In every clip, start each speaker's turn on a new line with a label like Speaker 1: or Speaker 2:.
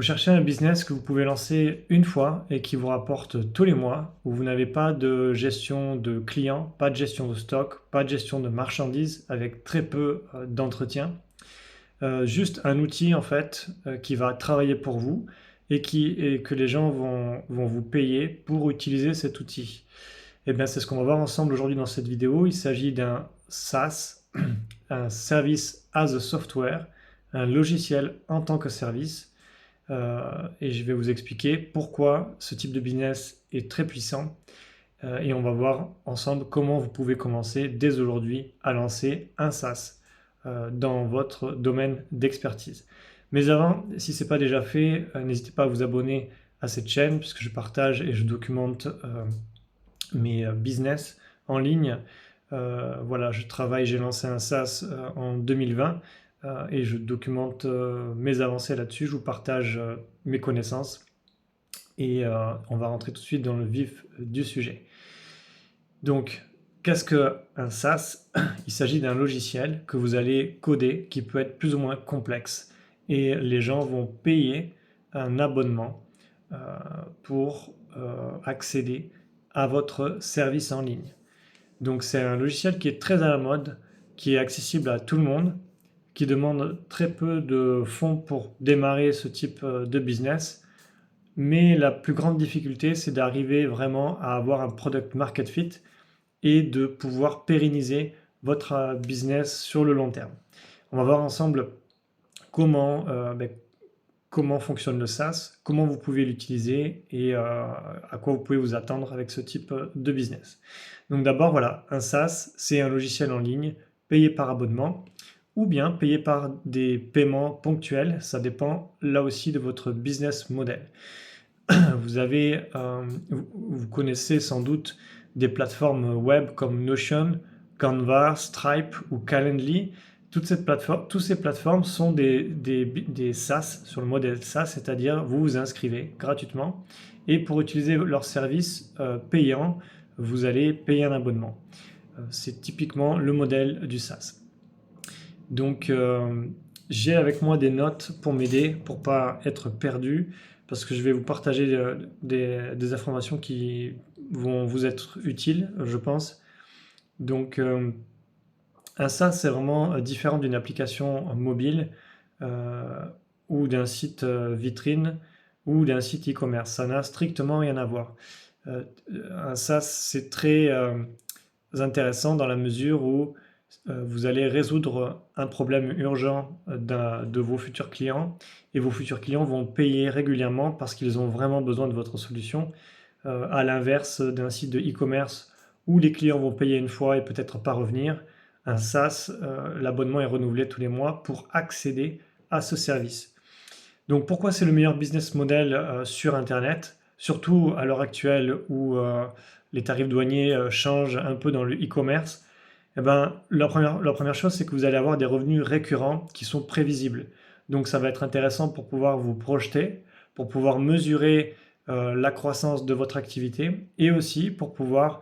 Speaker 1: Vous cherchez un business que vous pouvez lancer une fois et qui vous rapporte tous les mois, où vous n'avez pas de gestion de clients, pas de gestion de stock, pas de gestion de marchandises, avec très peu d'entretien. Juste un outil en fait qui va travailler pour vous et que les gens vont vous payer pour utiliser cet outil. Et bien c'est ce qu'on va voir ensemble aujourd'hui dans cette vidéo. Il s'agit d'un SaaS, un Service as a Software, un logiciel en tant que service. Et je vais vous expliquer pourquoi ce type de business est très puissant. Et on va voir ensemble comment vous pouvez commencer dès aujourd'hui à lancer un SaaS dans votre domaine d'expertise. Mais avant, si ce n'est pas déjà fait, n'hésitez pas à vous abonner à cette chaîne puisque je partage et je documente mes business en ligne. Voilà, j'ai lancé un SaaS en 2020 et je documente mes avancées là-dessus. Je vous partage mes connaissances et on va rentrer tout de suite dans le vif du sujet. Donc, qu'est-ce qu'un SaaS? Il s'agit d'un logiciel que vous allez coder qui peut être plus ou moins complexe et les gens vont payer un abonnement euh, pour accéder à votre service en ligne. Donc c'est un logiciel qui est très à la mode, qui est accessible à tout le monde, qui demande très peu de fonds pour démarrer ce type de business. Mais la plus grande difficulté, c'est d'arriver vraiment à avoir un product market fit et de pouvoir pérenniser votre business sur le long terme. On va voir ensemble comment, comment fonctionne le SaaS, comment vous pouvez l'utiliser et à quoi vous pouvez vous attendre avec ce type de business. Donc d'abord, voilà, un SaaS, c'est un logiciel en ligne payé par abonnement ou bien payé par des paiements ponctuels. Ça dépend là aussi de votre business model. Vous connaissez sans doute des plateformes web comme Notion, Canva, Stripe ou Calendly. Toutes ces plateformes sont des SaaS sur le modèle SaaS, c'est-à-dire vous vous inscrivez gratuitement et pour utiliser leur service payant, vous allez payer un abonnement. C'est typiquement le modèle du SaaS. Donc, j'ai avec moi des notes pour m'aider, pour pas être perdu, parce que je vais vous partager des informations qui vont vous être utiles, je pense. Donc, un SaaS, c'est vraiment différent d'une application mobile euh, ou d'un site vitrine ou d'un site e-commerce. Ça n'a strictement rien à voir. Euh, un SaaS, c'est très intéressant dans la mesure où vous allez résoudre un problème urgent de vos futurs clients et vos futurs clients vont payer régulièrement parce qu'ils ont vraiment besoin de votre solution. À l'inverse d'un site de e-commerce où les clients vont payer une fois et peut-être pas revenir, un SaaS, l'abonnement est renouvelé tous les mois pour accéder à ce service. Donc pourquoi c'est le meilleur business model sur Internet, surtout à l'heure actuelle où les tarifs douaniers changent un peu dans le e-commerce? Eh ben, la première chose, c'est que vous allez avoir des revenus récurrents qui sont prévisibles. Donc ça va être intéressant pour pouvoir vous projeter, pour pouvoir mesurer la croissance de votre activité et aussi pour pouvoir,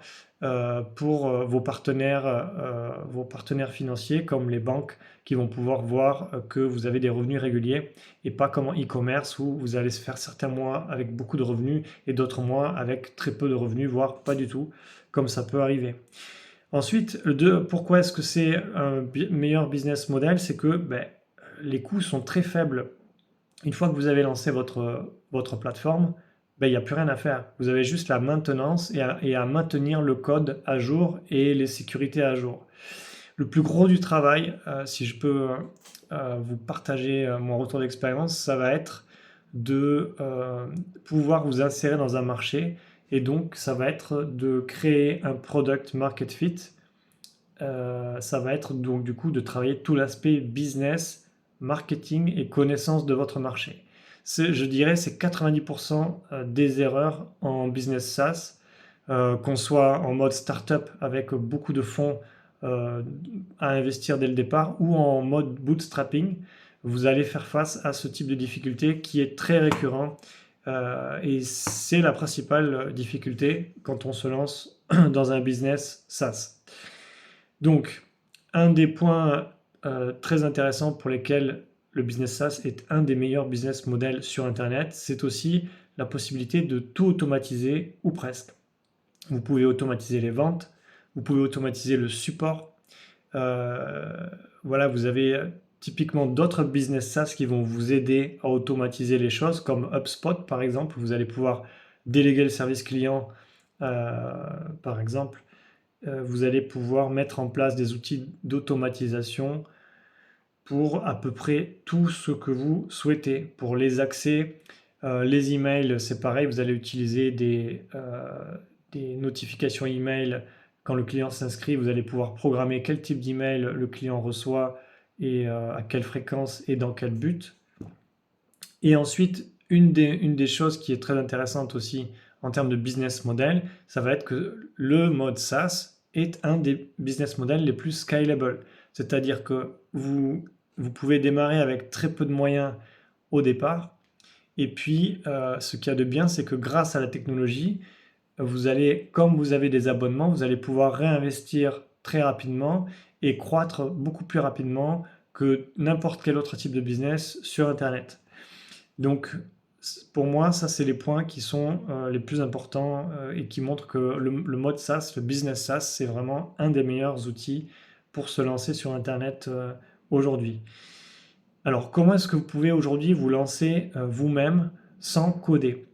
Speaker 1: pour vos partenaires financiers comme les banques qui vont pouvoir voir que vous avez des revenus réguliers et pas comme en e-commerce où vous allez se faire certains mois avec beaucoup de revenus et d'autres mois avec très peu de revenus, voire pas du tout, comme ça peut arriver. Ensuite, pourquoi est-ce que c'est un meilleur business model? C'est que les coûts sont très faibles. Une fois que vous avez lancé votre plateforme, il n'y a plus rien à faire. Vous avez juste la maintenance et à maintenir le code à jour et les sécurités à jour. Le plus gros du travail, si je peux vous partager mon retour d'expérience, ça va être de pouvoir vous insérer dans un marché et donc ça va être de créer un product market fit. Ça va être donc du coup de travailler tout l'aspect business, marketing et connaissance de votre marché. Je dirais c'est 90% des erreurs en business SaaS, qu'on soit en mode startup avec beaucoup de fonds euh, à investir dès le départ ou en mode bootstrapping, vous allez faire face à ce type de difficulté qui est très récurrent et c'est la principale difficulté quand on se lance dans un business SaaS. Donc, un des points très intéressants pour lesquels le business SaaS est un des meilleurs business models sur Internet, c'est aussi la possibilité de tout automatiser ou presque. Vous pouvez automatiser les ventes, vous pouvez automatiser le support. Voilà, vous avez typiquement d'autres business SaaS qui vont vous aider à automatiser les choses, comme HubSpot par exemple. Vous allez pouvoir déléguer le service client, par exemple. Vous allez pouvoir mettre en place des outils d'automatisation pour à peu près tout ce que vous souhaitez. Pour les accès, les emails, c'est pareil, vous allez utiliser des notifications email. Quand le client s'inscrit, vous allez pouvoir programmer quel type d'email le client reçoit et à quelle fréquence et dans quel but. Et ensuite, une des choses qui est très intéressante aussi en termes de business model, ça va être que le mode SaaS est un des business models les plus scalable. C'est-à-dire que vous pouvez démarrer avec très peu de moyens au départ. Et puis, ce qu'il y a de bien, c'est que grâce à la technologie, vous allez, comme vous avez des abonnements, vous allez pouvoir réinvestir très rapidement et croître beaucoup plus rapidement que n'importe quel autre type de business sur Internet. Donc, pour moi, ça, c'est les points qui sont les plus importants et qui montrent que le mode SaaS, le business SaaS, c'est vraiment un des meilleurs outils pour se lancer sur Internet aujourd'hui. Alors, comment est-ce que vous pouvez aujourd'hui vous lancer vous-même sans coder?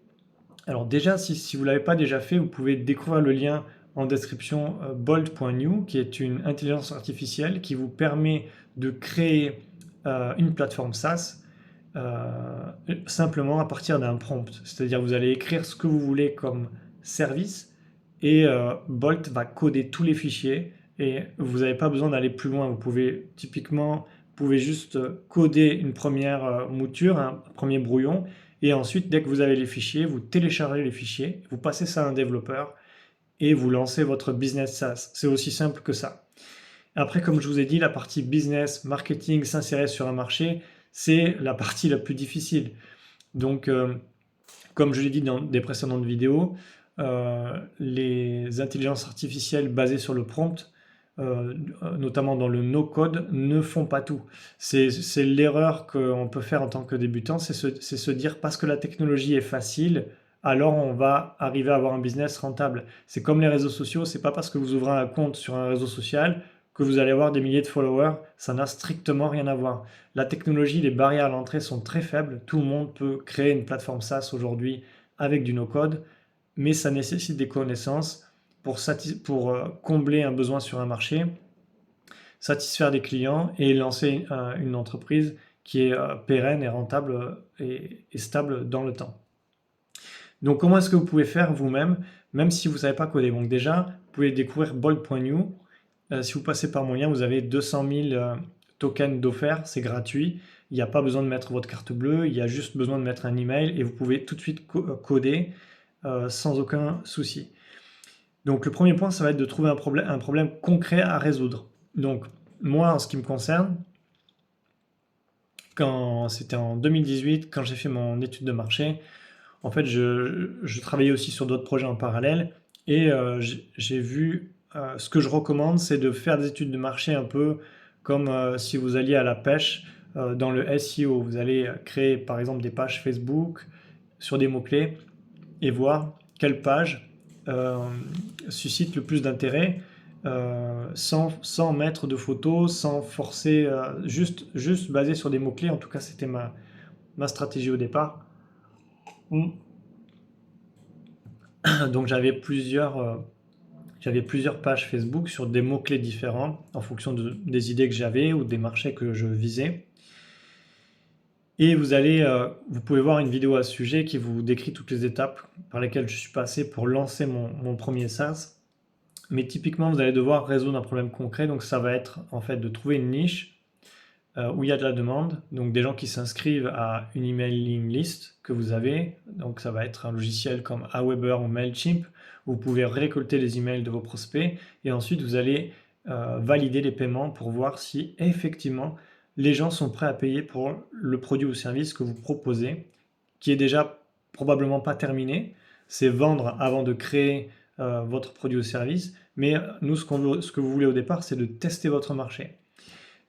Speaker 1: Alors déjà, si vous ne l'avez pas déjà fait, vous pouvez découvrir le lien en description Bolt.new, qui est une intelligence artificielle qui vous permet de créer une plateforme SaaS simplement à partir d'un prompt. C'est-à-dire vous allez écrire ce que vous voulez comme service et Bolt va coder tous les fichiers et vous n'avez pas besoin d'aller plus loin. Vous pouvez juste coder une première mouture, un premier brouillon et ensuite dès que vous avez les fichiers, vous téléchargez les fichiers, vous passez ça à un développeur et vous lancez votre business SaaS. C'est aussi simple que ça. Après, comme je vous ai dit, la partie business, marketing, s'insérer sur un marché, c'est la partie la plus difficile. Donc, comme je l'ai dit dans des précédentes vidéos, les intelligences artificielles basées sur le prompt, notamment dans le no-code, ne font pas tout. C'est l'erreur qu'on peut faire en tant que débutant, c'est se dire parce que la technologie est facile, alors on va arriver à avoir un business rentable. C'est comme les réseaux sociaux, c'est pas parce que vous ouvrez un compte sur un réseau social que vous allez avoir des milliers de followers, ça n'a strictement rien à voir. La technologie, les barrières à l'entrée sont très faibles, tout le monde peut créer une plateforme SaaS aujourd'hui avec du no-code, mais ça nécessite des connaissances pour combler un besoin sur un marché, satisfaire des clients et lancer une entreprise qui est pérenne et rentable et stable dans le temps. Donc comment est-ce que vous pouvez faire vous-même, même si vous ne savez pas coder? Donc déjà, vous pouvez découvrir Bolt.new. Si vous passez par mon lien, vous avez 200 000 tokens d'offert, c'est gratuit. Il n'y a pas besoin de mettre votre carte bleue, il y a juste besoin de mettre un email et vous pouvez tout de suite coder sans aucun souci. Donc le premier point, ça va être de trouver un problème concret à résoudre. Donc moi, en ce qui me concerne, c'était en 2018, quand j'ai fait mon étude de marché, en fait, je travaillais aussi sur d'autres projets en parallèle et j'ai vu, ce que je recommande, c'est de faire des études de marché un peu comme si vous alliez à la pêche dans le SEO. Vous allez créer par exemple des pages Facebook sur des mots-clés et voir quelle page suscite le plus d'intérêt sans mettre de photos, sans forcer, juste basé sur des mots-clés. En tout cas, c'était ma stratégie au départ. Donc j'avais plusieurs pages Facebook sur des mots-clés différents en fonction des idées que j'avais ou des marchés que je visais. Et vous pouvez voir une vidéo à ce sujet qui vous décrit toutes les étapes par lesquelles je suis passé pour lancer mon premier SaaS. Mais typiquement, vous allez devoir résoudre un problème concret. Donc ça va être en fait de trouver une niche où il y a de la demande, donc des gens qui s'inscrivent à une emailing list que vous avez. Donc ça va être un logiciel comme Aweber ou Mailchimp. Vous pouvez récolter les emails de vos prospects et ensuite vous allez valider les paiements pour voir si effectivement les gens sont prêts à payer pour le produit ou service que vous proposez, qui est déjà probablement pas terminé. C'est vendre avant de créer votre produit ou service. Mais nous, ce que vous voulez au départ, c'est de tester votre marché.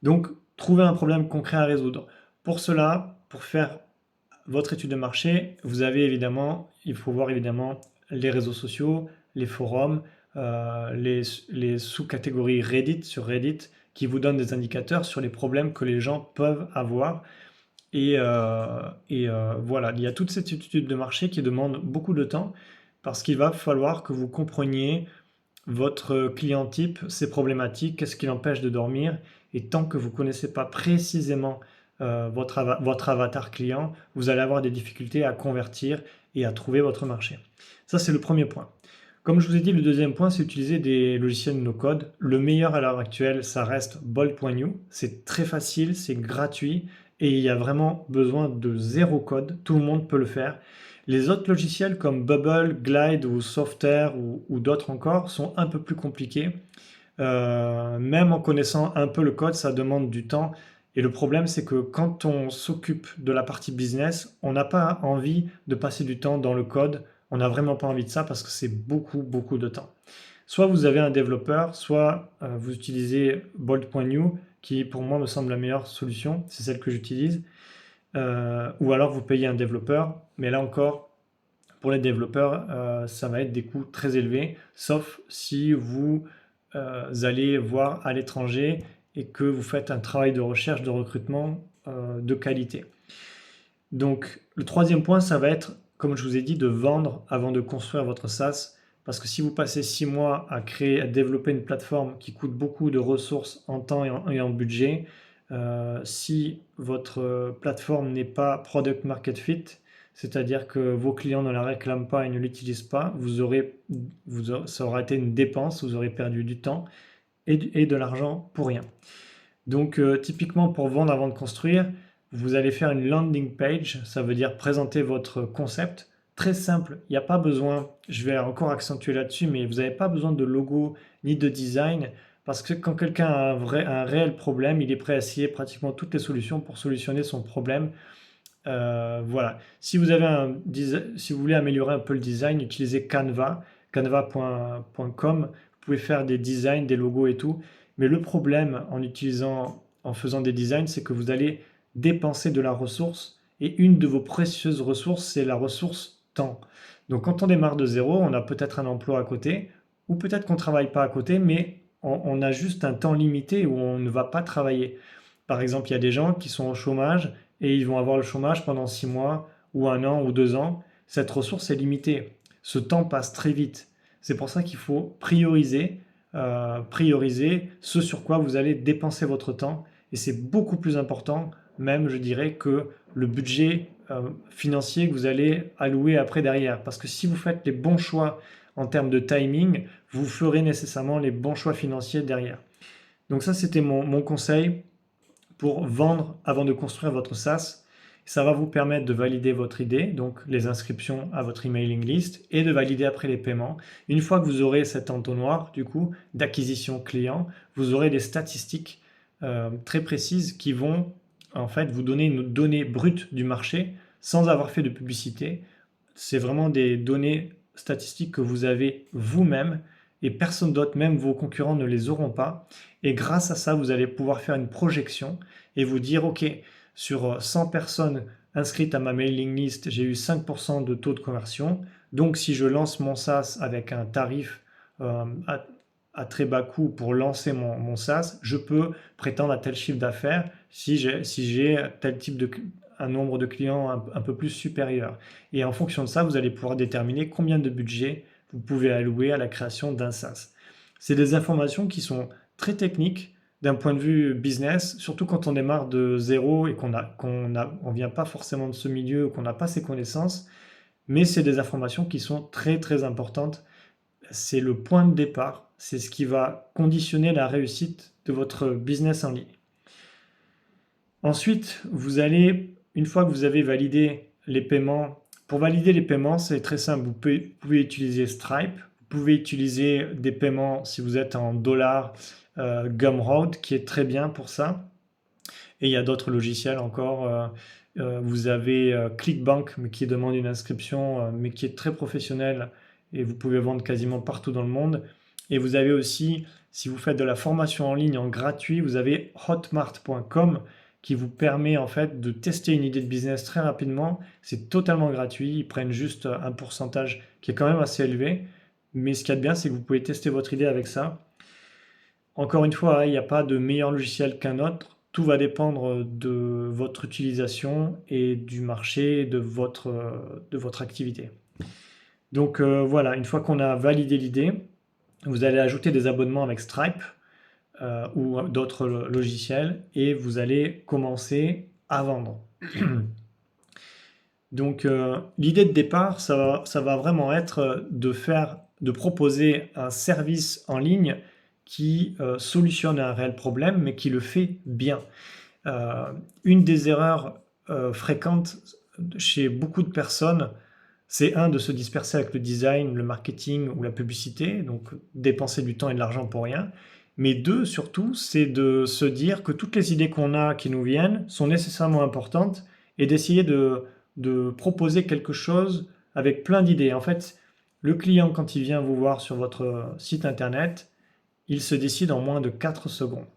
Speaker 1: Donc, trouver un problème concret à résoudre. Pour cela, pour faire votre étude de marché, il faut voir évidemment les réseaux sociaux, les forums, les sous-catégories Reddit sur Reddit qui vous donnent des indicateurs sur les problèmes que les gens peuvent avoir. Voilà, il y a toute cette étude de marché qui demande beaucoup de temps parce qu'il va falloir que vous compreniez votre client type, ses problématiques, qu'est-ce qui l'empêche de dormir. Et tant que vous ne connaissez pas précisément votre avatar client, vous allez avoir des difficultés à convertir et à trouver votre marché. Ça, c'est le premier point. Comme je vous ai dit, le deuxième point, c'est utiliser des logiciels no-code. Le meilleur à l'heure actuelle, ça reste Bolt.new. C'est très facile, c'est gratuit et il y a vraiment besoin de zéro code. Tout le monde peut le faire. Les autres logiciels comme Bubble, Glide ou Softair ou d'autres encore sont un peu plus compliqués. Même en connaissant un peu le code, ça demande du temps. Et le problème, c'est que quand on s'occupe de la partie business, on n'a pas envie de passer du temps dans le code. On n'a vraiment pas envie de ça parce que c'est beaucoup, beaucoup de temps. Soit vous avez un développeur, soit vous utilisez Bolt.new, qui pour moi me semble la meilleure solution. C'est celle que j'utilise. Ou alors vous payez un développeur, mais là encore, pour les développeurs, ça va être des coûts très élevés, sauf si vous allez voir à l'étranger et que vous faites un travail de recherche, de recrutement de qualité. Donc le troisième point, ça va être, comme je vous ai dit, de vendre avant de construire votre SaaS. Parce que si vous passez 6 mois à développer une plateforme qui coûte beaucoup de ressources en temps et en budget, si votre plateforme n'est pas product market fit, c'est-à-dire que vos clients ne la réclament pas et ne l'utilisent pas, ça aura été une dépense, vous aurez perdu du temps et de l'argent pour rien. Donc typiquement pour vendre avant de construire, vous allez faire une landing page, ça veut dire présenter votre concept. Très simple, il n'y a pas besoin, je vais encore accentuer là-dessus, mais vous n'avez pas besoin de logo ni de design. Parce que quand quelqu'un a un réel problème, il est prêt à essayer pratiquement toutes les solutions pour solutionner son problème. Voilà. Si vous voulez améliorer un peu le design, utilisez Canva, canva.com. Vous pouvez faire des designs, des logos et tout. Mais le problème en faisant des designs, c'est que vous allez dépenser de la ressource. Et une de vos précieuses ressources, c'est la ressource temps. Donc quand on démarre de zéro, on a peut-être un emploi à côté, ou peut-être qu'on ne travaille pas à côté, mais on a juste un temps limité où on ne va pas travailler. Par exemple, il y a des gens qui sont au chômage et ils vont avoir le chômage pendant 6 mois ou 1 an ou 2 ans. Cette ressource est limitée. Ce temps passe très vite. C'est pour ça qu'il faut prioriser ce sur quoi vous allez dépenser votre temps. Et c'est beaucoup plus important, même je dirais, que le budget financier que vous allez allouer après derrière. Parce que si vous faites les bons choix en termes de timing, vous ferez nécessairement les bons choix financiers derrière. Donc ça, c'était mon conseil pour vendre avant de construire votre SaaS. Ça va vous permettre de valider votre idée, donc les inscriptions à votre emailing list, et de valider après les paiements. Une fois que vous aurez cet entonnoir, du coup, d'acquisition client, vous aurez des statistiques très précises qui vont en fait vous donner une donnée brute du marché sans avoir fait de publicité. C'est vraiment des données statistiques que vous avez vous-même et personne d'autre, même vos concurrents, ne les auront pas. Et grâce à ça, vous allez pouvoir faire une projection et vous dire, OK, sur 100 personnes inscrites à ma mailing list, j'ai eu 5% de taux de conversion. Donc, si je lance mon SaaS avec un tarif à très bas coût pour lancer mon SaaS, je peux prétendre à tel chiffre d'affaires si j'ai tel type un nombre de clients un peu plus supérieur. Et en fonction de ça, vous allez pouvoir déterminer combien de budget vous pouvez allouer à la création d'un SaaS. C'est des informations qui sont très techniques d'un point de vue business, surtout quand on démarre de zéro et qu'on ne vient pas forcément de ce milieu, qu'on n'a pas ces connaissances, mais c'est des informations qui sont très très importantes. C'est le point de départ, c'est ce qui va conditionner la réussite de votre business en ligne. Ensuite, une fois que vous avez validé les paiements, pour valider les paiements, c'est très simple. Vous pouvez utiliser Stripe, vous pouvez utiliser des paiements si vous êtes en dollars, Gumroad, qui est très bien pour ça. Et il y a d'autres logiciels encore. Vous avez ClickBank, mais qui demande une inscription, mais qui est très professionnel et vous pouvez vendre quasiment partout dans le monde. Et vous avez aussi, si vous faites de la formation en ligne en gratuit, vous avez hotmart.com qui vous permet en fait de tester une idée de business très rapidement. C'est totalement gratuit, ils prennent juste un pourcentage qui est quand même assez élevé. Mais ce qu'il y a de bien, c'est que vous pouvez tester votre idée avec ça. Encore une fois, hein, il n'y a pas de meilleur logiciel qu'un autre. Tout va dépendre de votre utilisation et du marché de votre activité. Donc voilà, une fois qu'on a validé l'idée, vous allez ajouter des abonnements avec Stripe ou d'autres logiciels et vous allez commencer à vendre. Donc l'idée de départ, ça va vraiment être de proposer un service en ligne qui solutionne un réel problème, mais qui le fait bien. Une des erreurs fréquentes chez beaucoup de personnes, c'est de se disperser avec le design, le marketing ou la publicité, donc dépenser du temps et de l'argent pour rien. Mais deux, surtout, c'est de se dire que toutes les idées qu'on a qui nous viennent sont nécessairement importantes et d'essayer de proposer quelque chose avec plein d'idées. En fait, le client, quand il vient vous voir sur votre site internet, il se décide en moins de 4 secondes.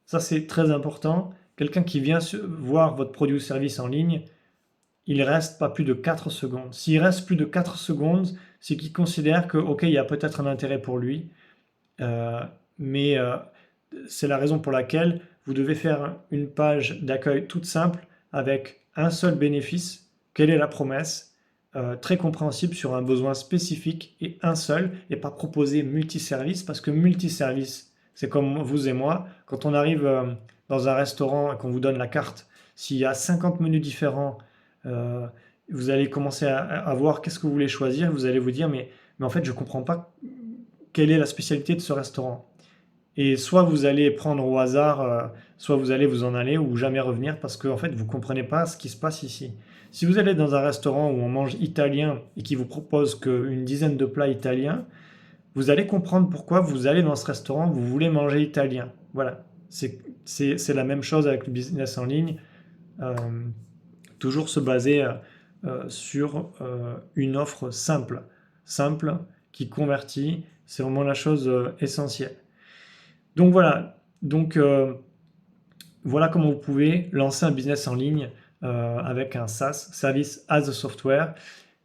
Speaker 1: Ça, c'est très important. Quelqu'un qui vient voir votre produit ou service en ligne, il reste pas plus de 4 secondes. S'il reste plus de 4 secondes, c'est qu'il considère que, ok, il y a peut-être un intérêt pour lui, mais c'est la raison pour laquelle vous devez faire une page d'accueil toute simple avec un seul bénéfice. Quelle est la promesse? Très compréhensible sur un besoin spécifique et un seul, et pas proposer multiservice, parce que multiservice, c'est comme vous et moi, quand on arrive dans un restaurant et qu'on vous donne la carte, s'il y a 50 menus différents, vous allez commencer à voir qu'est-ce que vous voulez choisir, vous allez vous dire, mais en fait, je ne comprends pas quelle est la spécialité de ce restaurant. Et soit vous allez prendre au hasard, soit vous allez vous en aller ou jamais revenir parce que en fait, vous ne comprenez pas ce qui se passe ici. Si vous allez dans un restaurant où on mange italien et qui vous propose qu'une dizaine de plats italiens, vous allez comprendre pourquoi vous allez dans ce restaurant, vous voulez manger italien. Voilà, c'est la même chose avec le business en ligne. Euh, Toujours se baser sur une offre simple, qui convertit, c'est vraiment la chose essentielle. Donc voilà, voilà comment vous pouvez lancer un business en ligne avec un SaaS, Service as a Software.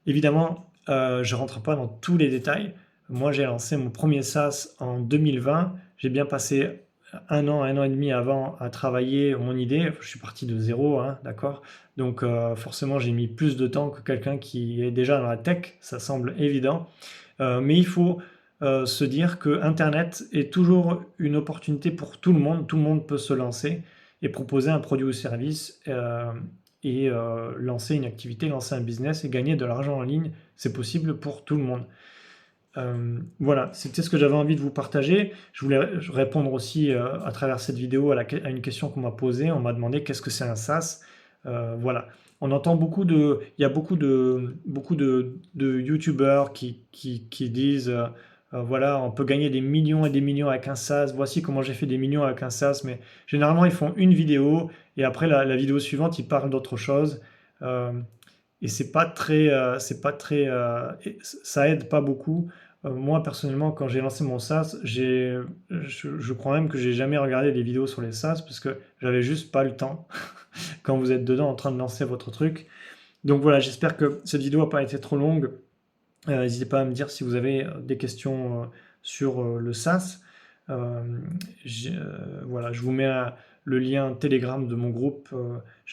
Speaker 1: Évidemment, je ne rentre pas dans tous les détails. Moi, j'ai lancé mon premier SaaS en 2020. J'ai bien passé un an et demi avant à travailler mon idée. Je suis parti de zéro, hein, d'accord? Donc forcément, j'ai mis plus de temps que quelqu'un qui est déjà dans la tech, ça semble évident. Mais il faut se dire que Internet est toujours une opportunité pour tout le monde peut se lancer et proposer un produit ou service et lancer une activité, lancer un business et gagner de l'argent en ligne, c'est possible pour tout le monde. Voilà, c'était ce que j'avais envie de vous partager. Je voulais répondre aussi à travers cette vidéo à une question qu'on m'a posée. On m'a demandé qu'est-ce que c'est un SaaS. Voilà. On entend il y a beaucoup de YouTubeurs qui disent voilà, on peut gagner des millions et des millions avec un SaaS. Voici comment j'ai fait des millions avec un SaaS. Mais généralement, ils font une vidéo et après la vidéo suivante, ils parlent d'autre chose. Et ça aide pas beaucoup. Moi, personnellement, quand j'ai lancé mon SaaS, je crois même que j'ai jamais regardé des vidéos sur les SaaS parce que j'avais juste pas le temps quand vous êtes dedans en train de lancer votre truc. Donc voilà, j'espère que cette vidéo n'a pas été trop longue. N'hésitez pas à me dire si vous avez des questions sur le SaaS. Voilà, je vous mets le lien Telegram de mon groupe.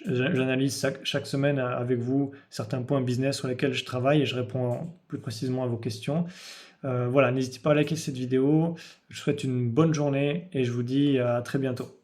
Speaker 1: J'analyse chaque semaine avec vous certains points business sur lesquels je travaille et je réponds plus précisément à vos questions. Voilà, n'hésitez pas à liker cette vidéo. Je vous souhaite une bonne journée et je vous dis à très bientôt.